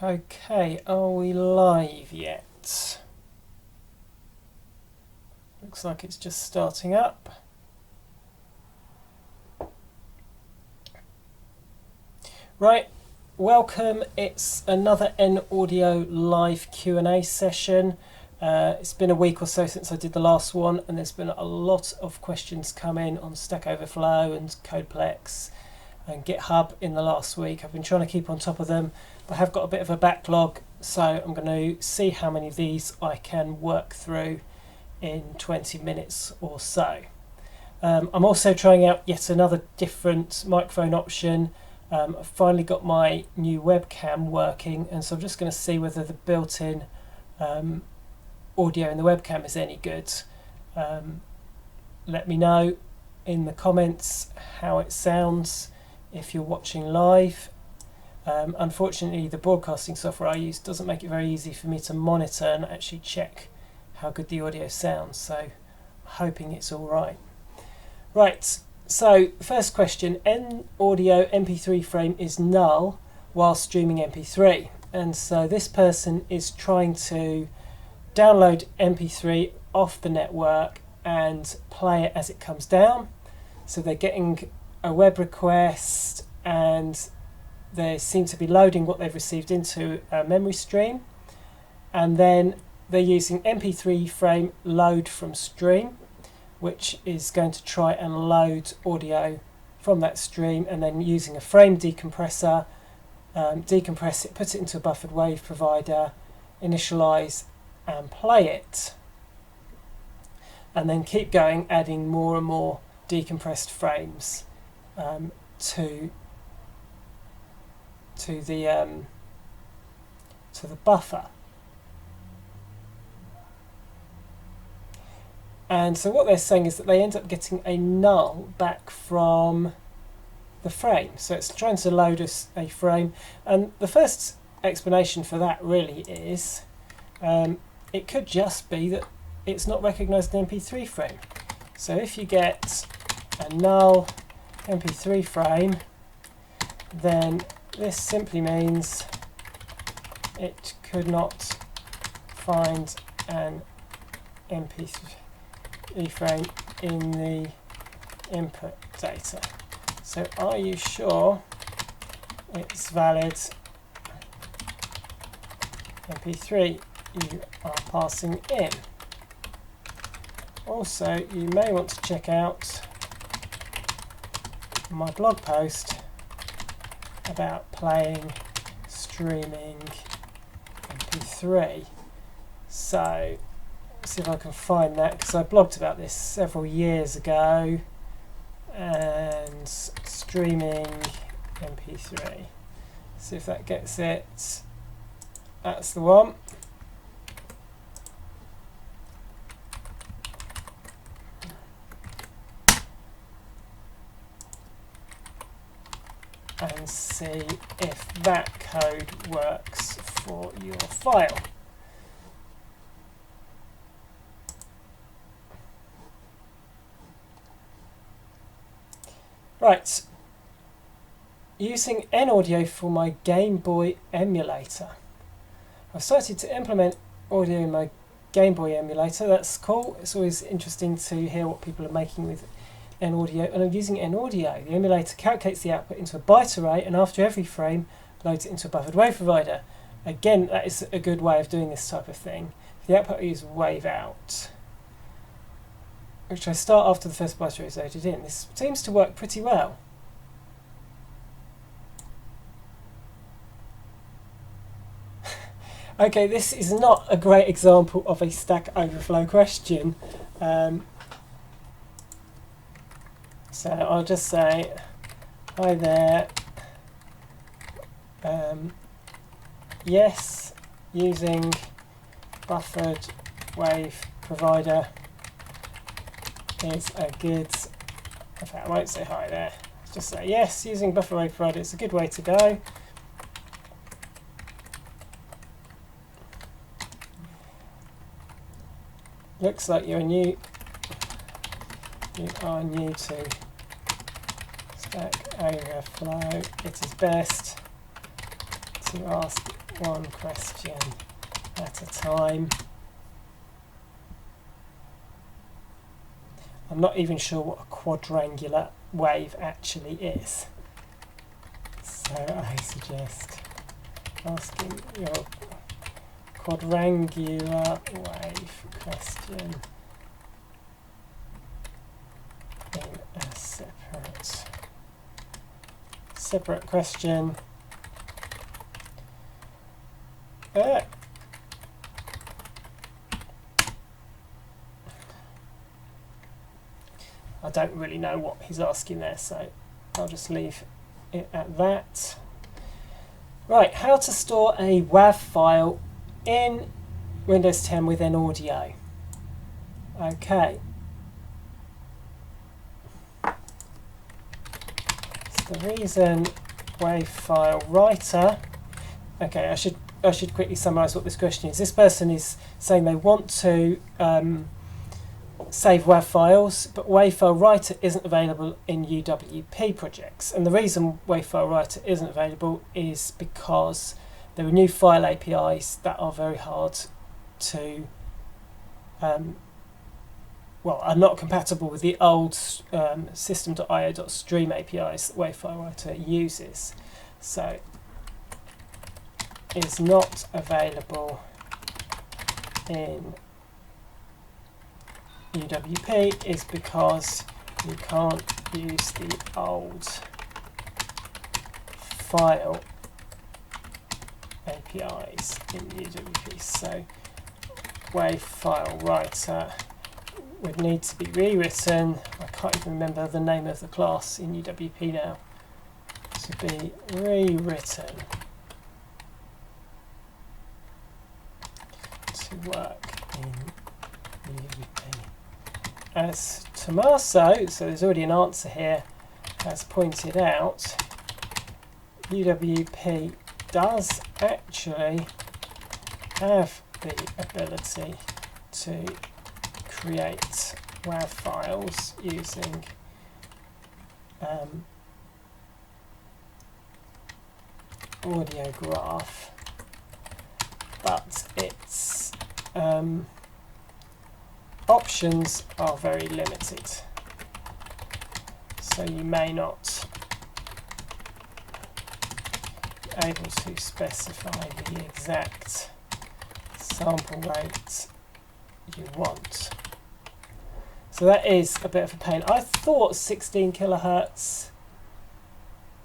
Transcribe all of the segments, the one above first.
Okay, are we live yet? Looks like it's just starting up. Right, welcome. It's another NAudio live Q&A session. It's been a week or so since I did the last one, and there's been a lot of questions come in on Stack Overflow and Codeplex and GitHub in the last week. I've been trying to keep on top of them, but I have got a bit of a backlog, so I'm going to see how many of these I can work through in 20 minutes or so. I'm also trying out yet another different microphone option. I've finally got my new webcam working, and so I'm just going to see whether the built-in audio in the webcam is any good. Let me know in the comments how it sounds if you're watching live. Unfortunately, the broadcasting software I use doesn't make it very easy for me to monitor and actually check how good the audio sounds, so I'm hoping it's all right. Right, so first question, NAudio MP3 frame is null while streaming MP3, and so this person is trying to download MP3 off the network and play it as it comes down. So they're getting a web request and they seem to be loading what they've received into a memory stream, and then they're using MP3 frame load from stream, which is going to try and load audio from that stream, and then using a frame decompressor, decompress it, put it into a buffered wave provider, initialize and play it, and then keep going, adding more and more decompressed frames to the buffer. And so what they're saying is that they end up getting a null back from the frame. So it's trying to load us a frame. And the first explanation for that really is it could just be that it's not recognised an MP3 frame. So if you get a null MP3 frame, then this simply means it could not find an MP3 frame in the input data. So are you sure it's valid MP3 you are passing in? Also, you may want to check out my blog post about playing, streaming MP3. So let's see if I can find that, because I blogged about this several years ago. And streaming MP3. See if that gets it. That's the one. And see if that code works for your file. Right, using NAudio for my Game Boy emulator. I've started to implement audio in my Game Boy emulator. That's cool. It's always interesting to hear what people are making with NAudio, and I'm using NAudio. The emulator calculates the output into a byte array, and after every frame loads it into a buffered wave provider. Again, that is a good way of doing this type of thing. The output I use wave out, which I start after the first byte array is loaded in. This seems to work pretty well. Okay, this is not a great example of a Stack Overflow question. So I'll just say, hi there, yes, using buffered wave provider is a good, in fact I won't say hi there, just say yes, using buffered wave provider is a good way to go. Looks like you are new to Stack Overflow. It is best to ask one question at a time. I'm not even sure what a quadrangular wave actually is. So I suggest asking your quadrangular wave question in a separate question. I don't really know what he's asking there, so I'll just leave it at that. Right, how to store a WAV file in Windows 10 with NAudio. Okay. So the reason WAV file writer. Okay, I should quickly summarise what this question is. This person is saying they want to save WAV files, but WAV file writer isn't available in UWP projects. And the reason WAV file writer isn't available is because there are new file APIs that are very hard to, are not compatible with the old system.io.stream APIs that WAV file writer uses. So is not available in UWP is because you can't use the old file APIs in UWP. So WAV file writer would need to be rewritten. I can't even remember the name of the class in UWP now. To be rewritten to work in UWP. As Tommaso, so there's already an answer here, has pointed out, UWP does actually have the ability to create WAV files using audio graph, but its options are very limited, so you may not be able to specify the exact sample rate you want. So that is a bit of a pain. I thought 16 kilohertz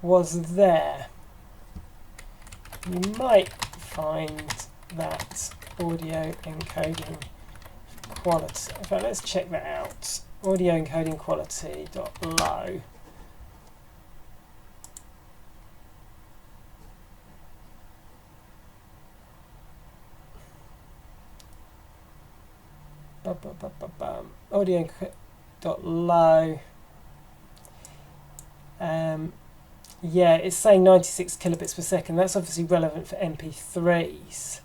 was there. You might find that audio encoding quality. In fact, let's check that out. Audio encoding quality .low. Audio .low. Yeah, it's saying 96 kilobits per second. That's obviously relevant for MP3s.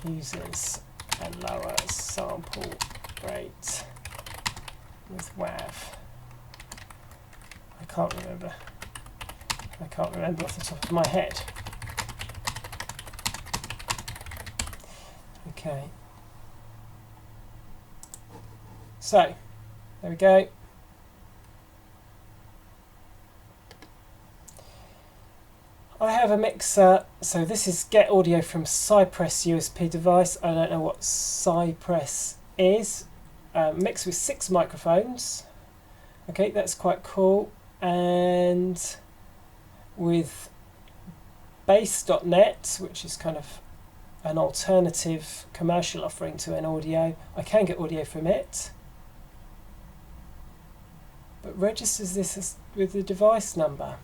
Uses a lower sample rate with WAV. I can't remember off the top of my head. Okay. So, there we go. I have a mixer, so this is get audio from Cypress USB device. I don't know what Cypress is. Mixed with 6 microphones. Okay, that's quite cool. And with Bass.net, which is kind of an alternative commercial offering to NAudio, I can get audio from it. But registers this as with the device number.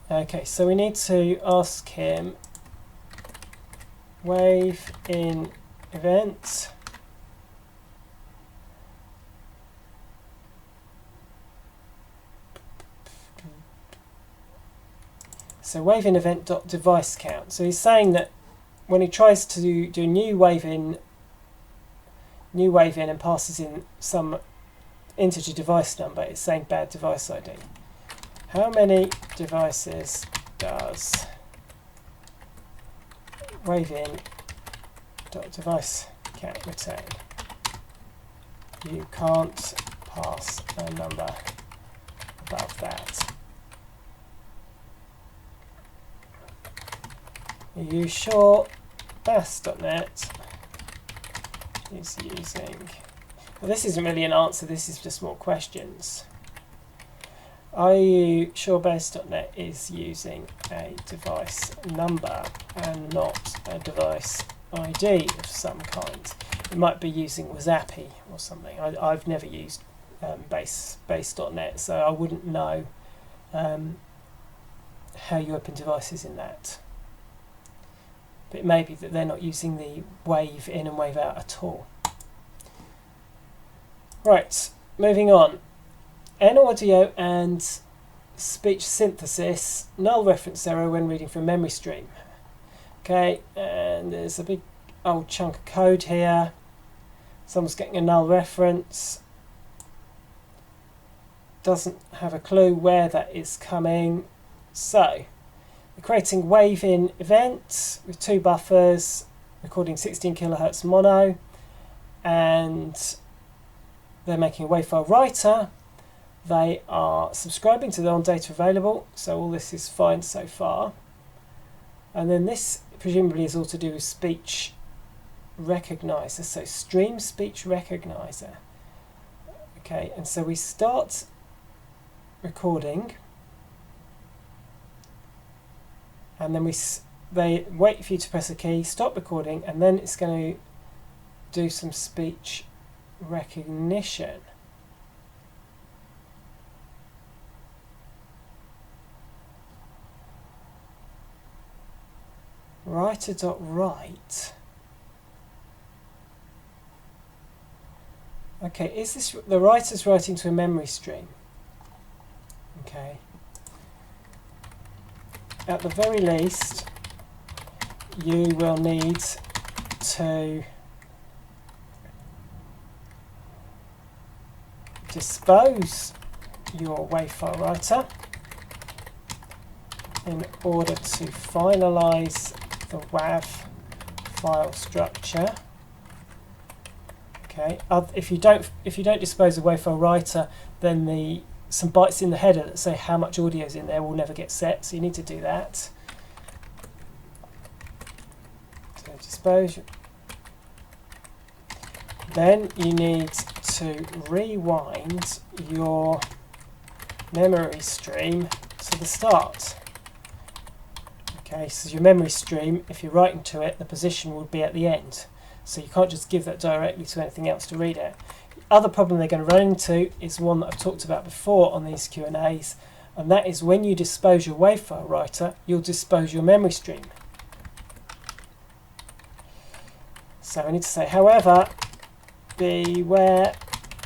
Okay, so we need to ask him wave in event. So wave in event.device count. So he's saying that when he tries to do new wave in and passes in some integer device number, it's saying bad device ID. How many devices does wave in dot device can retain? You can't pass a number above that. Are you sure Bass.net is using... Well, this isn't really an answer, this is just more questions. Are you sure Bass.net is using a device number and not a device ID of some kind? It might be using Wasapi or something. I've never used Bass.net, so I wouldn't know how you open devices in that. But it may be that they're not using the wave in and wave out at all. Right, moving on. NAudio and speech synthesis, null reference error when reading from memory stream. Okay, and there's a big old chunk of code here. Someone's getting a null reference. Doesn't have a clue where that is coming. So, we're creating wave in event with 2 buffers, recording 16 kilohertz mono, and they're making a wave file writer. They are subscribing to the on data available, so all this is fine so far. And then this presumably is all to do with speech recognizer, so stream speech recognizer. Okay, and so we start recording, and then they wait for you to press a key, stop recording, and then it's going to do some speech recognition. Writer.write. Okay, is this the writer's writing to a memory stream? Okay. At the very least, you will need to dispose your wave file writer in order to finalize the WAV file structure. Okay. If you don't dispose the wave file writer, then some bytes in the header that say how much audio is in there will never get set. So you need to do that. So dispose. Then you need to rewind your memory stream to the start. Okay, so your memory stream, if you're writing to it, the position will be at the end. So you can't just give that directly to anything else to read it. The other problem they're going to run into is one that I've talked about before on these Q&As, and that is when you dispose your wave file writer, you'll dispose your memory stream. So I need to say, however, beware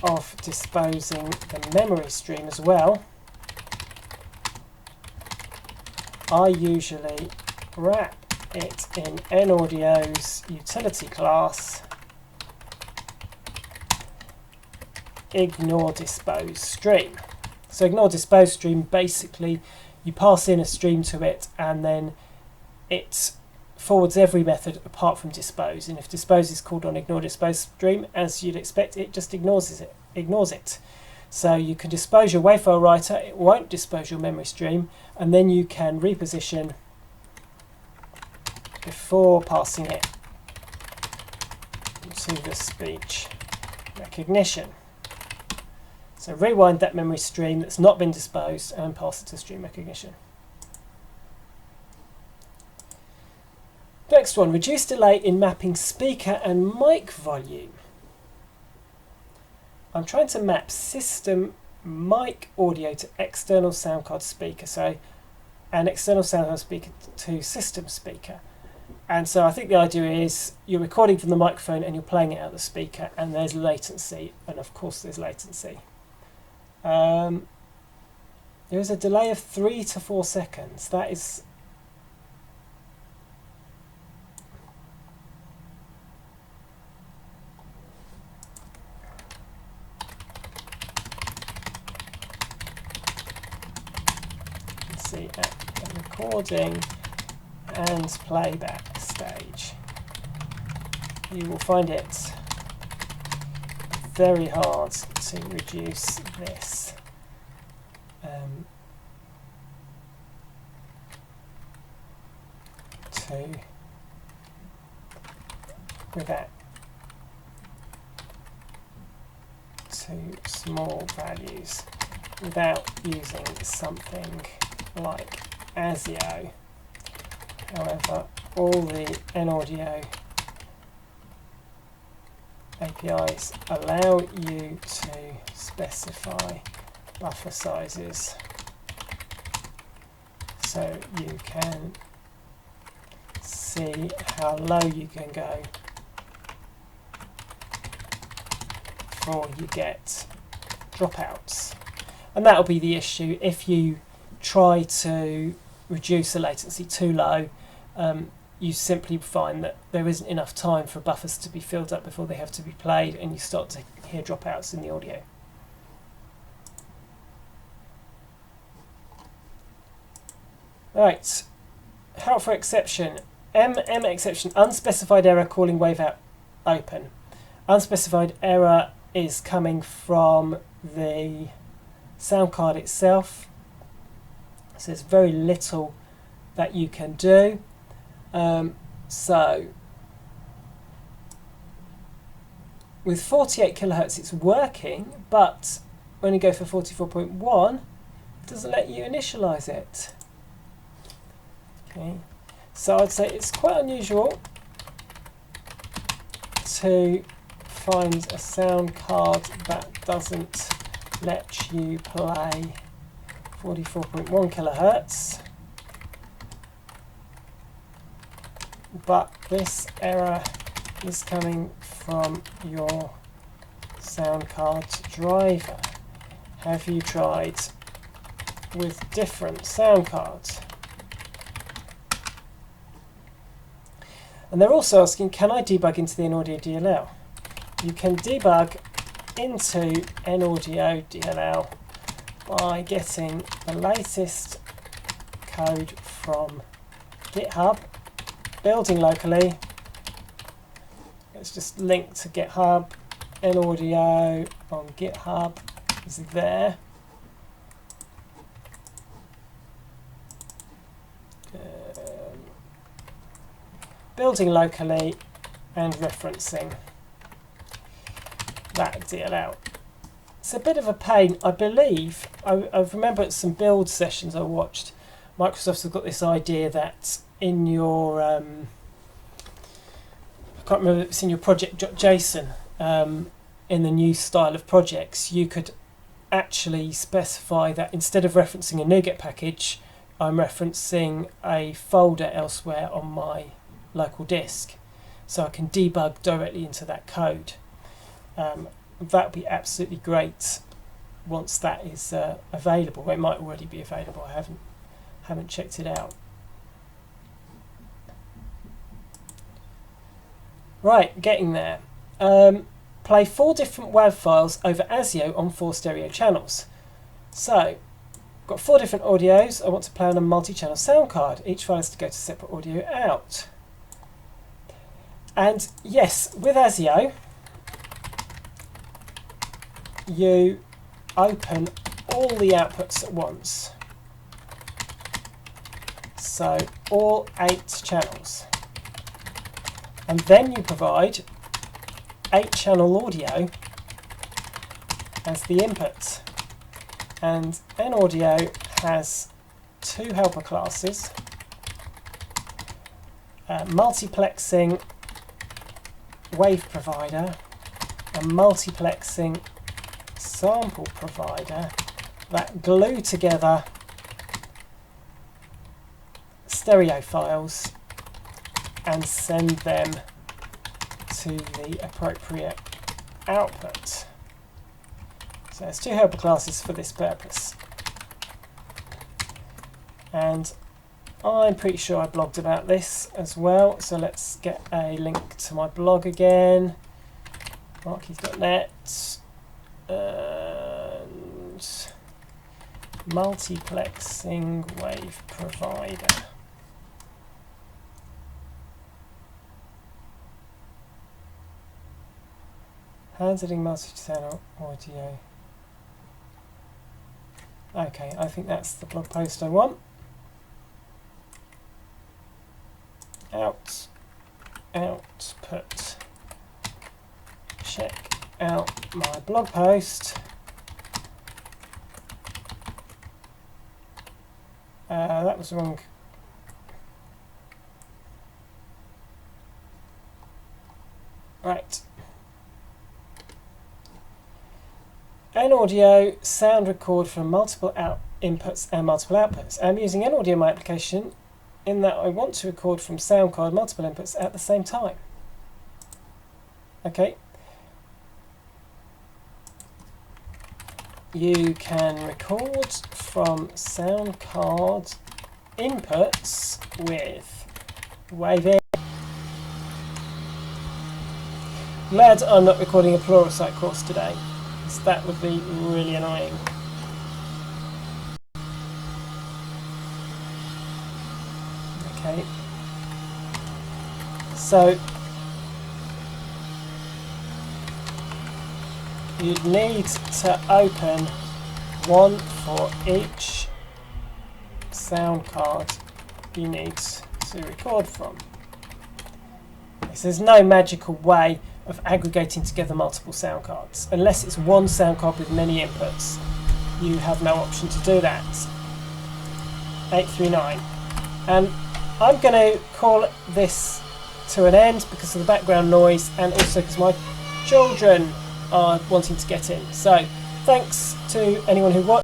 of disposing the memory stream as well. I usually wrap it in NAudio's utility class ignore dispose stream. So ignore dispose stream, basically you pass in a stream to it and then it forwards every method apart from dispose, and if dispose is called on ignore dispose stream, as you'd expect, it just ignores it. So you can dispose your wave file writer, it won't dispose your memory stream, and then you can reposition before passing it to the speech recognition. So rewind that memory stream that's not been disposed and pass it to stream recognition. Next one, reduce delay in mapping speaker and mic volume. I'm trying to map system mic audio to external sound card speaker, so an external sound card speaker to system speaker. And so I think the idea is you're recording from the microphone and you're playing it out the speaker, and there's latency, and of course there's latency. There is a delay of 3 to 4 seconds. That is latency at the recording and playback stage. You will find it very hard to reduce this. Without to small values, without using something like ASIO. However, all the NAudio APIs allow you to specify buffer sizes, so you can see how low you can go before you get dropouts. And that'll be the issue if you try to reduce the latency too low. You simply find that there isn't enough time for buffers to be filled up before they have to be played, and you start to hear dropouts in the audio. Right, helpful exception. exception, unspecified error calling waveout open. Unspecified error is coming from the sound card itself, so there's very little that you can do. So with 48 kilohertz it's working, but when you go for 44.1 it doesn't let you initialize it. Okay, so I'd say it's quite unusual to find a sound card that doesn't let you play 44.1 kilohertz. But this error is coming from your sound card driver. Have you tried with different sound cards? And they're also asking, can I debug into the NAudio DLL? You can debug into NAudio DLL by getting the latest code from GitHub, building locally. Let's just link to GitHub. NAudio on GitHub is there. Building locally and referencing that DLL. It's a bit of a pain. I believe, I remember some build sessions I watched, Microsoft have got this idea that in your, I can't remember if it's in your project.json, in the new style of projects, you could actually specify that instead of referencing a NuGet package, I'm referencing a folder elsewhere on my local disk, so I can debug directly into that code. That would be absolutely great once that is available. It might already be available. I haven't checked it out. Right, getting there. Play 4 different WAV files over ASIO on 4 stereo channels. So, got 4 different audios. I want to play on a multi-channel sound card. Each file has to go to separate audio out. And yes, with ASIO, you open all the outputs at once. So all 8 channels. And then you provide 8-channel audio as the input. And NAudio has 2 helper classes, multiplexing wave provider and multiplexing sample provider that glue together stereo files and send them to the appropriate output. So there's 2 helper classes for this purpose. And I'm pretty sure I blogged about this as well, so let's get a link to my blog again, markeys.net, and multiplexing wave provider. Handling multi-channel audio. Okay, I think that's the blog post I want. Output. Check out my blog post. That was wrong. Right. NAudio sound record from multiple inputs and multiple outputs. I'm using NAudio in my application in that I want to record from sound card multiple inputs at the same time. Okay. You can record from sound card inputs with wave in. Glad I'm not recording a Pluralsight course today, because that would be really annoying. Okay. So you'd need to open one for each sound card you need to record from. So there's no magical way of aggregating together multiple sound cards. Unless it's one sound card with many inputs, you have no option to do that. 839. And I'm going to call this to an end because of the background noise and also because my children are wanting to get in. So thanks to anyone who watched.